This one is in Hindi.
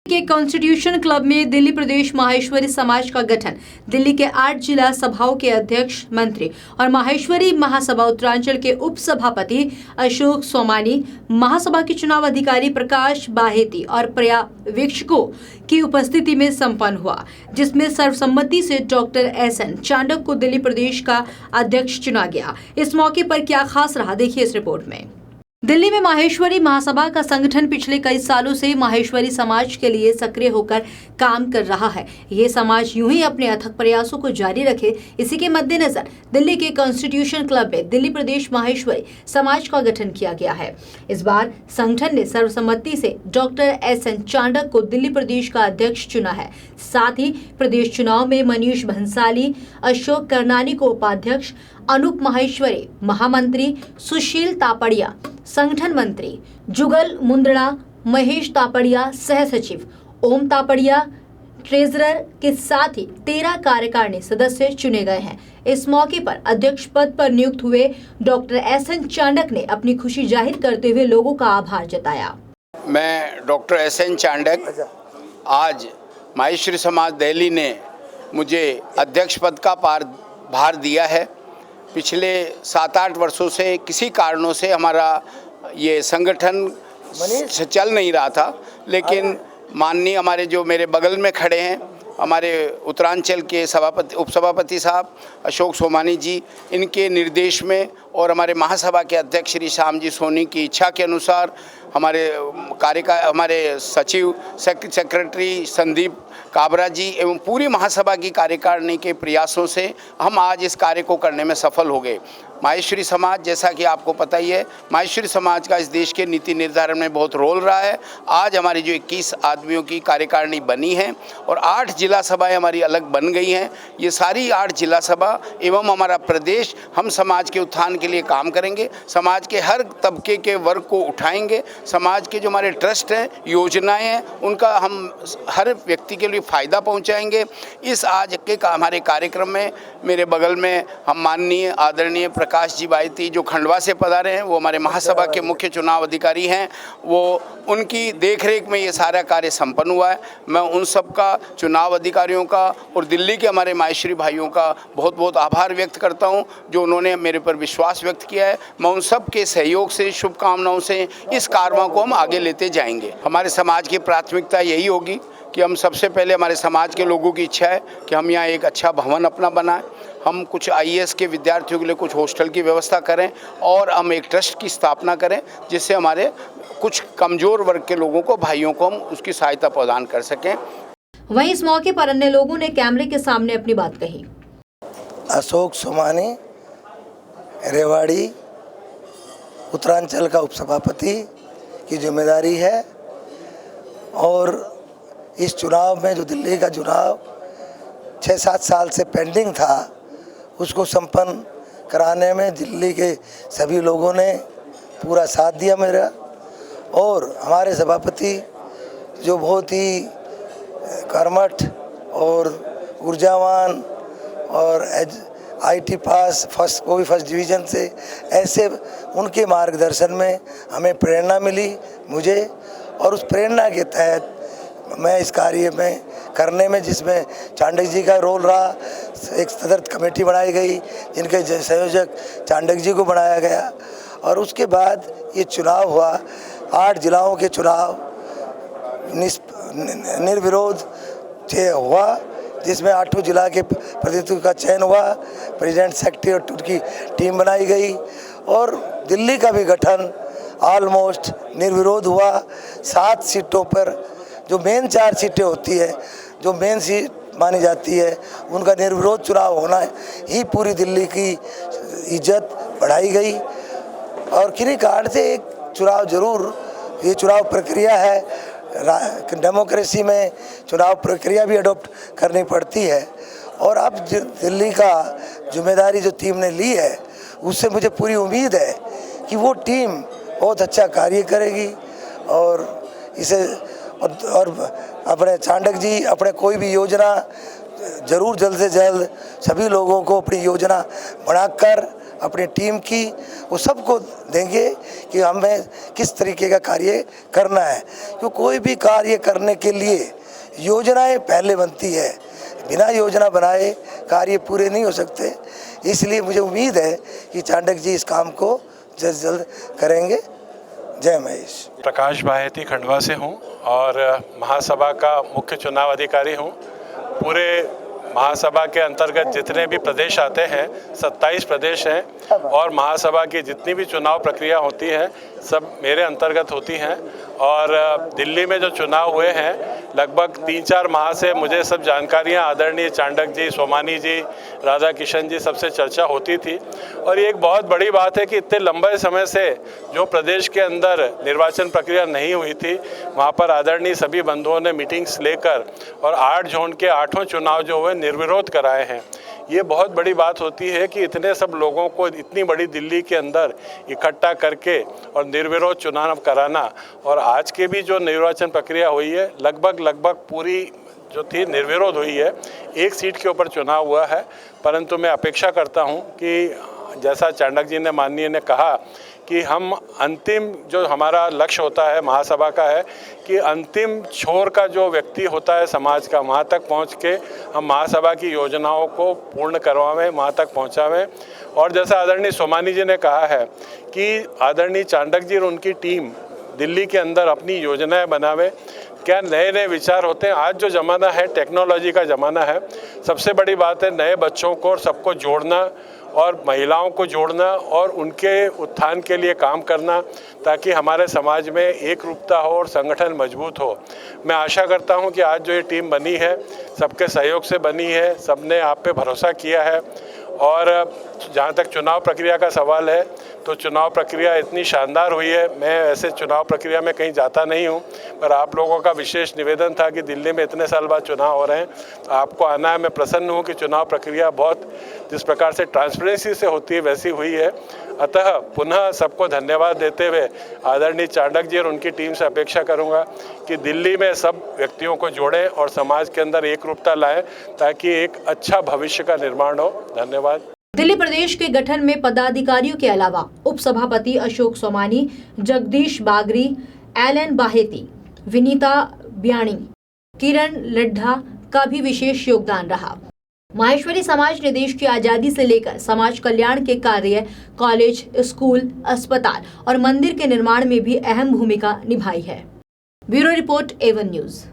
के कॉन्स्टिट्यूशन क्लब में दिल्ली प्रदेश माहेश्वरी समाज का गठन। दिल्ली के 8 जिला सभाओं के अध्यक्ष, मंत्री और माहेश्वरी महासभा उत्तरांचल के उप सभापति अशोक सोमानी, महासभा के चुनाव अधिकारी प्रकाश बाहेती और पर्यवेक्षकों की उपस्थिति में संपन्न हुआ, जिसमें सर्वसम्मति से डॉक्टर एसएन चांडक को दिल्ली प्रदेश का अध्यक्ष चुना गया। इस मौके पर क्या खास रहा, देखिए इस रिपोर्ट में। दिल्ली में माहेश्वरी महासभा का संगठन पिछले कई सालों से माहेश्वरी समाज के लिए सक्रिय होकर काम कर रहा है। ये समाज यूं ही अपने अथक प्रयासों को जारी रखे, इसी के मद्देनजर दिल्ली के कॉन्स्टिट्यूशन क्लब में दिल्ली प्रदेश माहेश्वरी समाज का गठन किया गया है। इस बार संगठन ने सर्वसम्मति से डॉक्टर एसएन चांडक को दिल्ली प्रदेश का अध्यक्ष चुना है। साथ ही प्रदेश चुनाव में मनीष भंसाली, अशोक करनानी को उपाध्यक्ष, अनूप माहेश्वरी महामंत्री, सुशील तापड़िया संगठन मंत्री, जुगल मुंदड़ा, महेश तापड़िया सह सचिव, ओम तापड़िया ट्रेजरर के साथ ही 13 कार्यकारिणी सदस्य चुने गए हैं। इस मौके पर अध्यक्ष पद पर नियुक्त हुए डॉक्टर एसएन चांडक ने अपनी खुशी जाहिर करते हुए लोगों का आभार जताया। मैं डॉक्टर एसएन चांडक, आज माहेश्वरी समाज दिल्ली ने मुझे अध्यक्ष पद का भार दिया है। पिछले 7-8 वर्षों से किसी कारणों से हमारा ये संगठन चल नहीं रहा था, लेकिन माननीय हमारे जो मेरे बगल में खड़े हैं, हमारे उत्तरांचल के उपसभापति साहब अशोक सोमानी जी, इनके निर्देश में और हमारे महासभा के अध्यक्ष श्री श्याम जी सोनी की इच्छा के अनुसार हमारे सचिव सेक्रेटरी संदीप काबरा जी एवं पूरी महासभा की कार्यकारिणी के प्रयासों से हम आज इस कार्य को करने में सफल हो गए। माहेश्वरी समाज, जैसा कि आपको पता ही है, माहेश्वरी समाज का इस देश के नीति निर्धारण में बहुत रोल रहा है। आज हमारी जो 21 आदमियों की कार्यकारिणी बनी है और 8 जिला सभाएं हमारी अलग बन गई हैं। ये सारी 8 जिला सभा एवं हमारा प्रदेश, हम समाज के उत्थान के लिए काम करेंगे। समाज के हर तबके के वर्ग को उठाएंगे। समाज के जो हमारे ट्रस्ट हैं, योजनाएं हैं, उनका हम हर व्यक्ति के लिए फ़ायदा पहुंचाएंगे। इस आज के हमारे कार्यक्रम में मेरे बगल में हम माननीय आदरणीय प्रकाश जी बाहेती जो खंडवा से पधारे हैं, वो हमारे महासभा के मुख्य चुनाव अधिकारी हैं। वो उनकी देखरेख में ये सारा कार्य संपन्न हुआ है। मैं उन सब का, चुनाव अधिकारियों का और दिल्ली के हमारे माहेश्वरी भाइयों का बहुत बहुत आभार व्यक्त करता हूं, जो उन्होंने मेरे पर विश्वास व्यक्त किया है। मैं उन सब के सहयोग से, शुभकामनाओं से इस कारवां को हम आगे लेते जाएंगे। हमारे समाज की प्राथमिकता यही होगी कि हम सबसे पहले, हमारे समाज के लोगों की इच्छा है कि हम यहाँ एक अच्छा भवन अपना बनाएं। हम कुछ आईएएस के विद्यार्थियों के लिए कुछ हॉस्टल की व्यवस्था करें और हम एक ट्रस्ट की स्थापना करें, जिससे हमारे कुछ कमज़ोर वर्ग के लोगों को, भाइयों को हम उसकी सहायता प्रदान कर सकें। वहीं इस मौके पर अन्य लोगों ने कैमरे के सामने अपनी बात कही। अशोक सोमानी, रेवाड़ी उत्तरांचल का उपसभापति की जिम्मेदारी है और इस चुनाव में जो दिल्ली का चुनाव 6-7 साल से पेंडिंग था, उसको संपन्न कराने में दिल्ली के सभी लोगों ने पूरा साथ दिया मेरा। और हमारे सभापति जो बहुत ही कर्मठ और ऊर्जावान और आईटी पास फर्स्ट डिवीज़न से, ऐसे उनके मार्गदर्शन में हमें प्रेरणा मिली मुझे, और उस प्रेरणा के तहत मैं इस कार्य में करने में, जिसमें चांडक जी का रोल रहा, एक सदर कमेटी बनाई गई जिनके संयोजक चांडक जी को बनाया गया। और उसके बाद ये चुनाव हुआ, 8 जिलाओं के चुनाव निर्विरोध हुआ, जिसमें 8 जिला के प्रतिनिधित्व का चयन हुआ, प्रेसिडेंट, सेक्रेटरी और उनकी टीम बनाई गई और दिल्ली का भी गठन ऑलमोस्ट निर्विरोध हुआ। 7 सीटों पर, जो मेन 4 सीटें होती है, जो मेन सीट मानी जाती है, उनका निर्विरोध चुनाव होना ही पूरी दिल्ली की इज्जत बढ़ाई गई। और किन्हीं कारण से एक चुनाव जरूर, ये चुनाव प्रक्रिया है, डेमोक्रेसी में चुनाव प्रक्रिया भी अडॉप्ट करनी पड़ती है। और अब दिल्ली का जिम्मेदारी जो टीम ने ली है, उससे मुझे पूरी उम्मीद है कि वो टीम बहुत अच्छा कार्य करेगी और इसे और अपने चांडक जी अपने कोई भी योजना जरूर जल्द से जल्द सभी लोगों को अपनी योजना बनाकर अपनी टीम की, वो सबको देंगे कि हमें किस तरीके का कार्य करना है। क्योंकि कोई भी कार्य करने के लिए योजनाएं पहले बनती है, बिना योजना बनाए कार्य पूरे नहीं हो सकते। इसलिए मुझे उम्मीद है कि चाणक्य जी इस काम को जल्द से जल्द करेंगे। जय महेश। प्रकाश बाहेती खंडवा से हूँ और महासभा का मुख्य चुनाव अधिकारी हूँ। पूरे महासभा के अंतर्गत जितने भी प्रदेश आते हैं, 27 प्रदेश हैं और महासभा की जितनी भी चुनाव प्रक्रिया होती है सब मेरे अंतर्गत होती हैं। और दिल्ली में जो चुनाव हुए हैं लगभग 3-4 माह से मुझे सब जानकारियां आदरणीय चाणक्य जी, सोमानी जी, राधा किशन जी सबसे चर्चा होती थी। और ये एक बहुत बड़ी बात है कि इतने लंबे समय से जो प्रदेश के अंदर निर्वाचन प्रक्रिया नहीं हुई थी, वहाँ पर आदरणीय सभी बंधुओं ने मीटिंग्स लेकर और 8 जोन के 8वें चुनाव जो हुए निर्विरोध कराए हैं। ये बहुत बड़ी बात होती है कि इतने सब लोगों को इतनी बड़ी दिल्ली के अंदर इकट्ठा करके और निर्विरोध चुनाव कराना। और आज के भी जो निर्वाचन प्रक्रिया हुई है लगभग पूरी जो थी निर्विरोध हुई है। एक सीट के ऊपर चुनाव हुआ है, परंतु मैं अपेक्षा करता हूं कि जैसा चाणक्य जी ने माननीय ने कहा कि हम अंतिम जो हमारा लक्ष्य होता है महासभा का है कि अंतिम छोर का जो व्यक्ति होता है समाज का, वहाँ तक पहुँच के हम महासभा की योजनाओं को पूर्ण करवावें, वहाँ तक पहुँचावें। और जैसा आदरणीय सोमानी जी ने कहा है कि आदरणीय चाणक्य जी और उनकी टीम दिल्ली के अंदर अपनी योजनाएं बनावे, क्या नए नए विचार होते हैं। आज जो ज़माना है टेक्नोलॉजी का ज़माना है। सबसे बड़ी बात है नए बच्चों को और सबको जोड़ना और महिलाओं को जोड़ना और उनके उत्थान के लिए काम करना, ताकि हमारे समाज में एक रूपता हो और संगठन मजबूत हो। मैं आशा करता हूं कि आज जो ये टीम बनी है सबके सहयोग से बनी है, सबने आप पे भरोसा किया है। और जहाँ तक चुनाव प्रक्रिया का सवाल है तो चुनाव प्रक्रिया इतनी शानदार हुई है। मैं ऐसे चुनाव प्रक्रिया में कहीं जाता नहीं हूँ, पर आप लोगों का विशेष निवेदन था कि दिल्ली में इतने साल बाद चुनाव हो रहे हैं तो आपको आना है। मैं प्रसन्न हूँ कि चुनाव प्रक्रिया बहुत जिस प्रकार से ट्रांसपेरेंसी से होती है वैसी हुई है। अतः पुनः सबको धन्यवाद देते हुए आदरणीय चाणक्य जी और उनकी टीम से अपेक्षा करूँगा कि दिल्ली में सब व्यक्तियों को जोड़ें और समाज के अंदर एक रूपता लाएं, ताकि एक अच्छा भविष्य का निर्माण हो। धन्यवाद। दिल्ली प्रदेश के गठन में पदाधिकारियों के अलावा उप सभापति अशोक सोमानी, जगदीश बागरी, एलन बाहेती, विनीता ब्याणी, किरण लड्ढा का भी विशेष योगदान रहा। माहेश्वरी समाज ने देश की आजादी से लेकर समाज कल्याण के कार्य, कॉलेज, स्कूल, अस्पताल और मंदिर के निर्माण में भी अहम भूमिका निभाई है। Bureau report, A1 news.